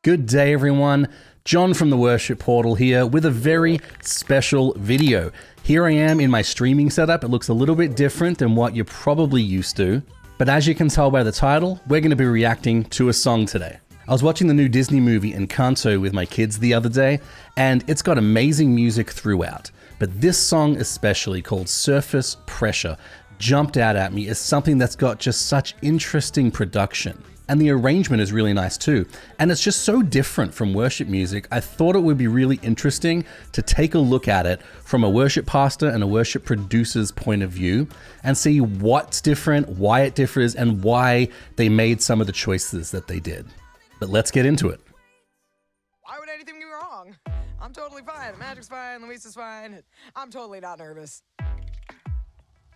Good day, everyone. John from the Worship Portal here with a very special video. Here I am in my streaming setup. It looks a little bit different than what you're probably used to. But as you can tell by the title, we're going to be reacting to a song today. I was watching the new Disney movie Encanto with my kids the other day, and it's got amazing music throughout. But this song especially, called Surface Pressure, jumped out at me as something that's got just such interesting production. And the arrangement is really nice too. And it's just so different from worship music. I thought it would be really interesting to take a look at it from a worship pastor and a worship producer's point of view and see what's different, why it differs, and why they made some of the choices that they did. But let's get into it. Why would anything go wrong? I'm totally fine. Magic's fine. Luis is fine. I'm totally not nervous.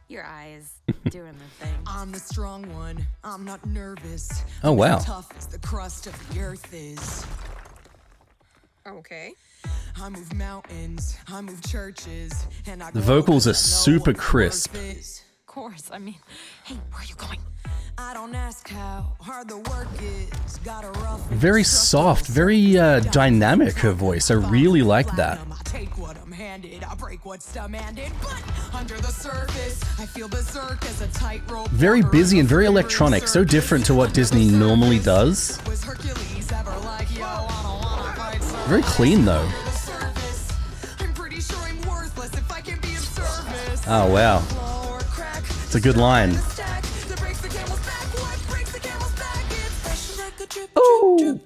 Your eyes doing the thing. I'm the strong one. I'm not nervous. Oh, wow. As tough as the crust of the earth is. Okay. I move mountains. I move churches. And I The vocals are super crisp. Of course. I mean, hey, where are you going? I don't ask how hard the work is. Got a rough Very soft, very dynamic, her voice. I really like that. I take what I'm handed. I break what's demanded. But under the surface, I feel berserk as a tightrope. Very busy and very electronic, so different to what Disney normally does. Very clean though. Oh wow. It's a good line. Ooh.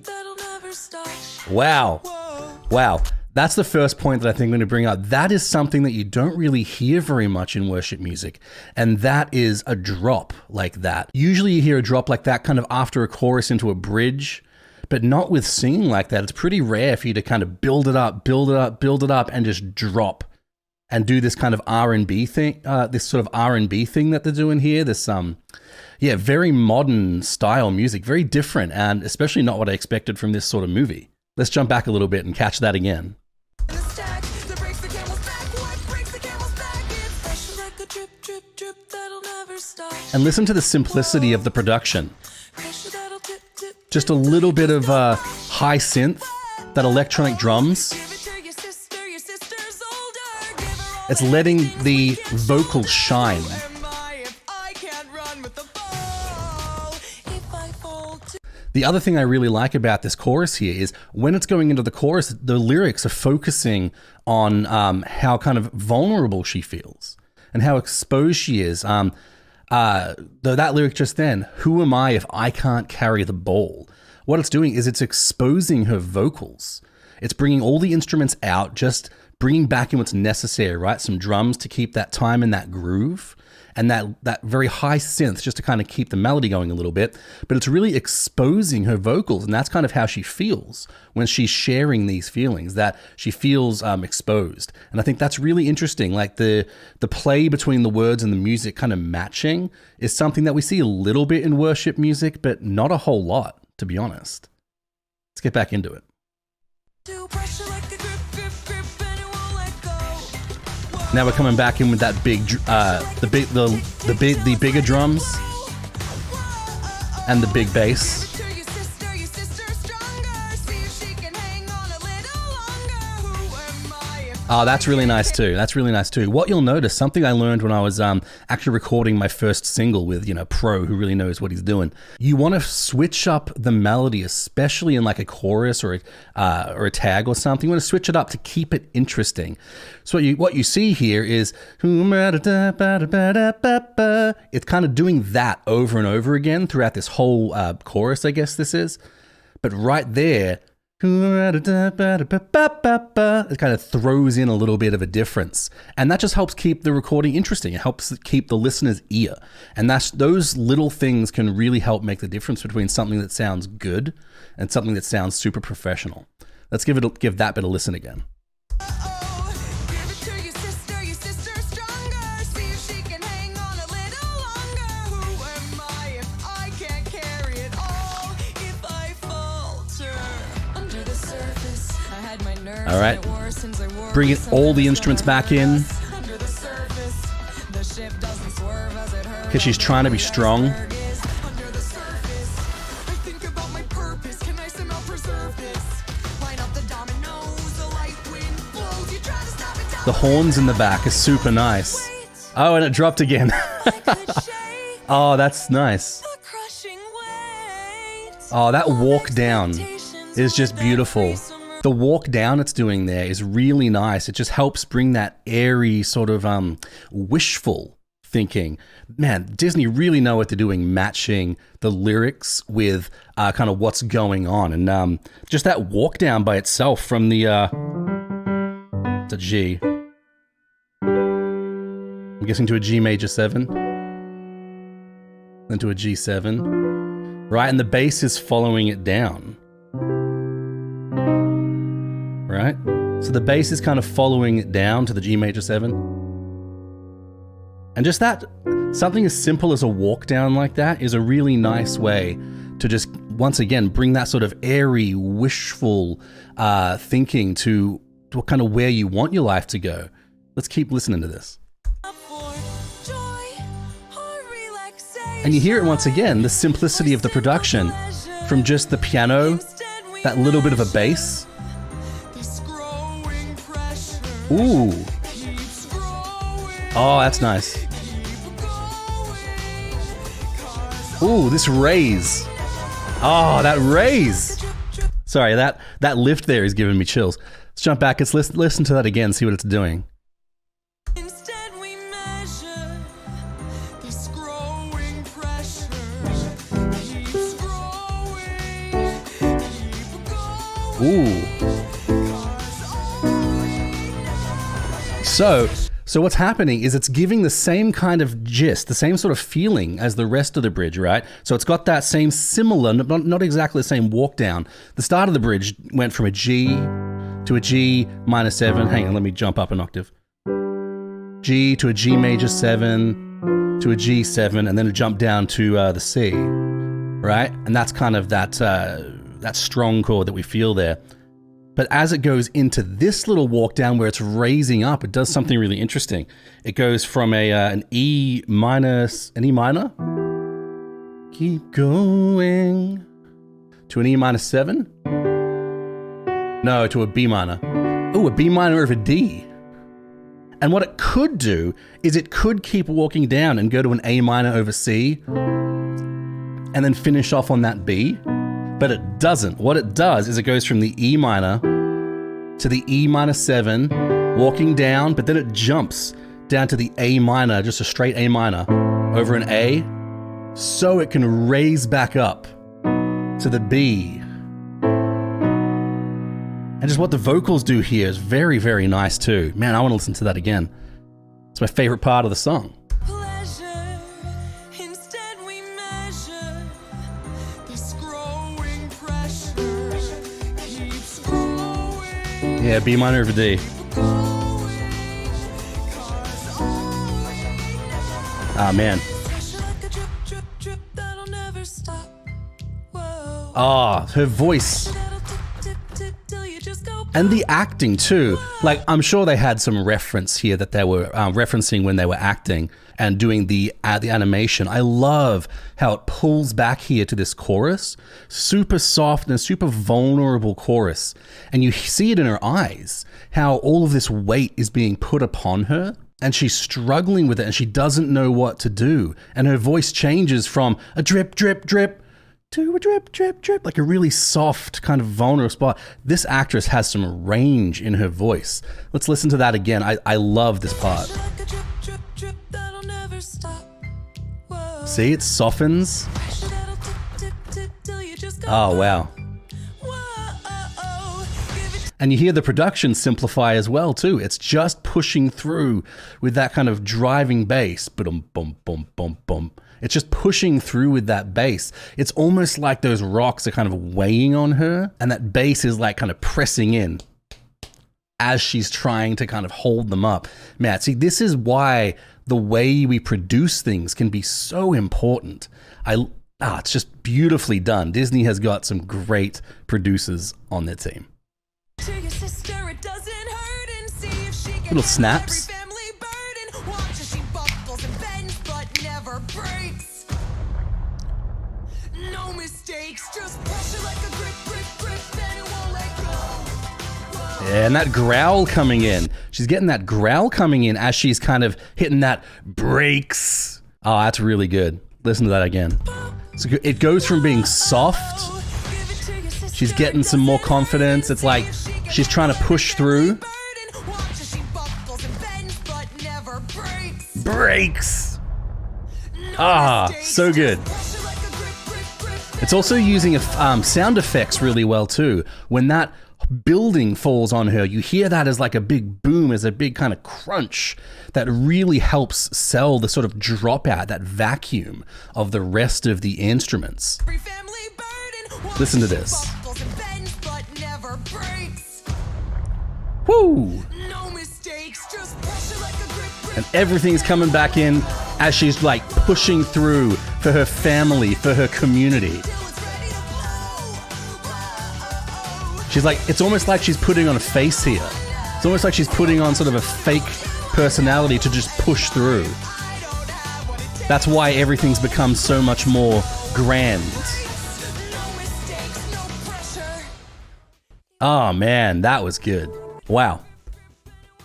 Wow. Wow. That's the first point that I think I'm going to bring up. That is something that you don't really hear very much in worship music. And that is a drop like that. Usually you hear a drop like that kind of after a chorus into a bridge, but not with singing like that. It's pretty rare for you to kind of build it up, build it up, build it up, and just drop and do this kind of R&B thing, this sort of R&B thing that they're doing here. This, yeah, very modern style music, very different, and especially not what I expected from this sort of movie. Let's jump back a little bit and catch that again. And listen to the simplicity of the production. Just a little bit of high synth, that electronic drums. It's letting the vocals shine. The other thing I really like about this chorus here is when it's going into the chorus, the lyrics are focusing on how kind of vulnerable she feels and how exposed she is. That lyric just then, who am I if I can't carry the ball? What it's doing is it's exposing her vocals. It's bringing all the instruments out, just bringing back in what's necessary, right? Some drums to keep that time and that groove, and that very high synth just to kind of keep the melody going a little bit. But it's really exposing her vocals, and that's kind of how she feels when she's sharing these feelings, that she feels exposed. And I think that's really interesting. Like the play between the words and the music kind of matching is something that we see a little bit in worship music, but not a whole lot, to be honest. Let's get back into it. Now we're coming back in with that big, the bigger drums and the big bass. Oh, that's really nice too. That's really nice too. What you'll notice, something I learned when I was actually recording my first single with, Pro who really knows what he's doing. You want to switch up the melody, especially in like a chorus or a tag or something. You want to switch it up to keep it interesting. So what you see here is it's kind of doing that over and over again throughout this whole chorus, I guess this is. But right there, it kind of throws in a little bit of a difference, and that just helps keep the recording interesting. It helps keep the listener's ear, and those little things can really help make the difference between something that sounds good and something that sounds super professional. Let's give that bit a listen again. All right, bringing all the instruments back in because she's trying to be strong. purpose. Line up the dominoes, a light wind blows. You try to stop it down. The horns in the back is super nice. Oh, and it dropped again. Oh, that's nice. Oh, that walk down is just beautiful. The walk down it's doing there is really nice. It just helps bring that airy sort of wishful thinking. Man, Disney really know what they're doing, matching the lyrics with kind of what's going on. And just that walk down by itself from the G. I'm guessing to a G major 7. Then to a G7. Right? And the bass is following it down. Right? So the bass is kind of following it down to the G major 7. And just that, something as simple as a walk down like that is a really nice way to just, once again, bring that sort of airy, wishful thinking to kind of where you want your life to go. Let's keep listening to this. And you hear it once again, the simplicity of the production from just the piano, that little bit of a bass. Ooh. Oh, that's nice. Ooh, this raise. Oh, that raise. Sorry, that lift there is giving me chills. Let's jump back. Let's listen to that again, see what it's doing. Ooh. So what's happening is it's giving the same kind of gist, the same sort of feeling as the rest of the bridge, right? So it's got that same similar, not exactly the same walk down. The start of the bridge went from a G to a G minor 7. Hang on, let me jump up an octave. G to a G major 7 to a G7, and then it jumped down to the C, right? And that's kind of that strong chord that we feel there. But as it goes into this little walk down where it's raising up, it does something really interesting. It goes from an E minor, keep going, to an E minor 7. No, to a B minor. Oh, a B minor over D. And what it could do is it could keep walking down and go to an A minor over C and then finish off on that B. But it doesn't. What it does is it goes from the E minor to the E minor 7, walking down, but then it jumps down to the A minor, just a straight A minor, over an A, so it can raise back up to the B. And just what the vocals do here is very, very nice too. Man, I want to listen to that again. It's my favorite part of the song. Yeah, B minor over D. Ah, man. Ah, her voice. And the acting too. Like, I'm sure they had some reference here that they were referencing when they were acting and doing the animation. I love how it pulls back here to this chorus. Super soft and super vulnerable chorus. And you see it in her eyes, how all of this weight is being put upon her. And she's struggling with it and she doesn't know what to do. And her voice changes from a drip, drip, drip to a drip, drip, drip, like a really soft kind of vulnerable spot. This actress has some range in her voice. Let's listen to that again. I love this part. See, it softens. Oh, wow. And you hear the production simplify as well too. It's just pushing through with that kind of driving bass. Boom, boom, boom, boom, boom. It's just pushing through with that bass. It's almost like those rocks are kind of weighing on her and that bass is like kind of pressing in as she's trying to kind of hold them up. Matt, see, this is why the way we produce things can be so important. It's just beautifully done. Disney has got some great producers on their team. Little snaps. No mistakes, just pressure like a grip, grip, grip, and it And that growl coming in. She's getting that growl coming in as she's kind of hitting that brakes. Oh, that's really good. Listen to that again. So it goes from being soft. She's getting some more confidence. It's like she's trying to push through. Brakes. Ah, so good. It's also using sound effects really well too. When that building falls on her, you hear that as like a big boom, as a big kind of crunch that really helps sell the sort of dropout, that vacuum of the rest of the instruments. Listen to this. Woo! And everything's coming back in as she's like pushing through for her family, for her community. She's like, it's almost like she's putting on a face here. It's almost like she's putting on sort of a fake personality to just push through. That's why everything's become so much more grand. Oh man, that was good. Wow.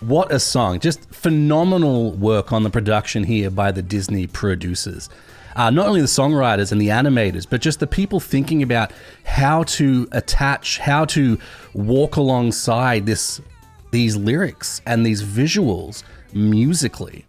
What a song. Just phenomenal work on the production here by the Disney producers. Not only the songwriters and the animators, but just the people thinking about how to attach, how to walk alongside these lyrics and these visuals musically.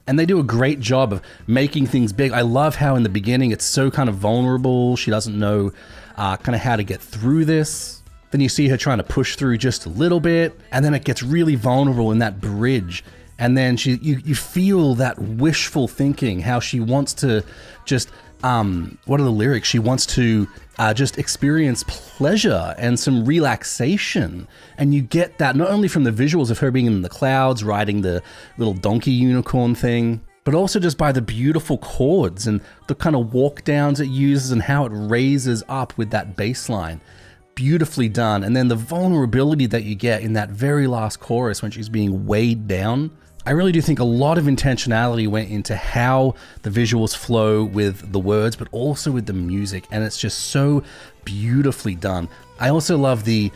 And they do a great job of making things big. I love how in the beginning it's so kind of vulnerable. She doesn't know kind of how to get through this. Then you see her trying to push through just a little bit, and then it gets really vulnerable in that bridge. And then you feel that wishful thinking, how she wants to just, what are the lyrics? She wants to just experience pleasure and some relaxation. And you get that not only from the visuals of her being in the clouds, riding the little donkey unicorn thing, but also just by the beautiful chords and the kind of walk downs it uses and how it raises up with that bass line. Beautifully done. And then the vulnerability that you get in that very last chorus when she's being weighed down. I really do think a lot of intentionality went into how the visuals flow with the words, but also with the music. And it's just so beautifully done. I also love the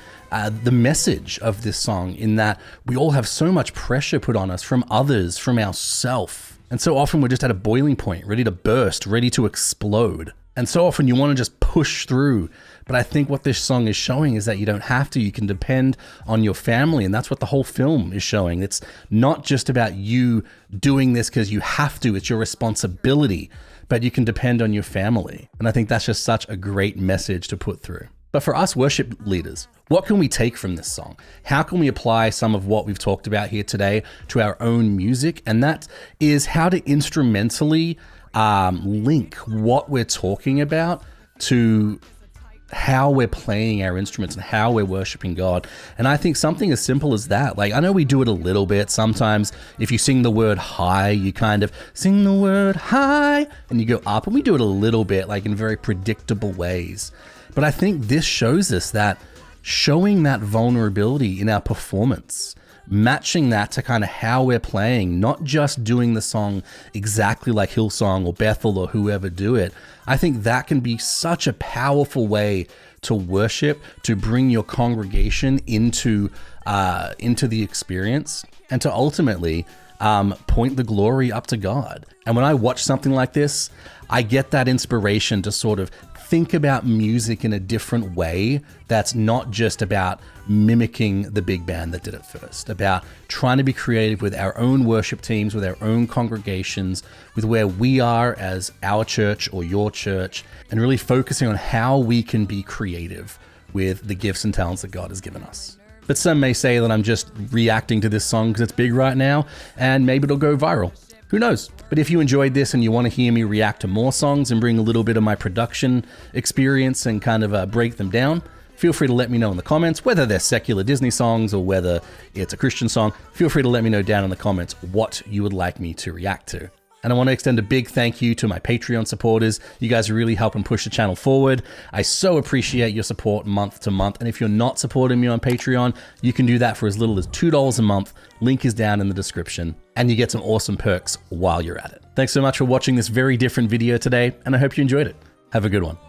message of this song in that we all have so much pressure put on us from others, from ourself. And so often we're just at a boiling point, ready to burst, ready to explode. And so often you want to just push through. But I think what this song is showing is that you don't have to. You can depend on your family. And that's what the whole film is showing. It's not just about you doing this because you have to. It's your responsibility. But you can depend on your family. And I think that's just such a great message to put through. But for us worship leaders, what can we take from this song? How can we apply some of what we've talked about here today to our own music? And that is how to instrumentally link what we're talking about to how we're playing our instruments and how we're worshiping God. And I think something as simple as that, like I know we do it a little bit. Sometimes if you sing the word high, you kind of sing the word high and you go up, and we do it a little bit like in very predictable ways. But I think this shows us that showing that vulnerability in our performance, matching that to kind of how we're playing, not just doing the song exactly like Hillsong or Bethel or whoever do it. I think that can be such a powerful way to worship, to bring your congregation into the experience, and to ultimately point the glory up to God. And when I watch something like this, I get that inspiration to sort of think about music in a different way that's not just about mimicking the big band that did it first, about trying to be creative with our own worship teams, with our own congregations, with where we are as our church or your church, and really focusing on how we can be creative with the gifts and talents that God has given us. But some may say that I'm just reacting to this song because it's big right now, and maybe it'll go viral. Who knows? But if you enjoyed this and you want to hear me react to more songs and bring a little bit of my production experience and kind of break them down, feel free to let me know in the comments, whether they're secular Disney songs or whether it's a Christian song. Feel free to let me know down in the comments what you would like me to react to. And I want to extend a big thank you to my Patreon supporters. You guys are really helping push the channel forward. I so appreciate your support month to month. And if you're not supporting me on Patreon, you can do that for as little as $2 a month. Link is down in the description. And you get some awesome perks while you're at it. Thanks so much for watching this very different video today, and I hope you enjoyed it. Have a good one.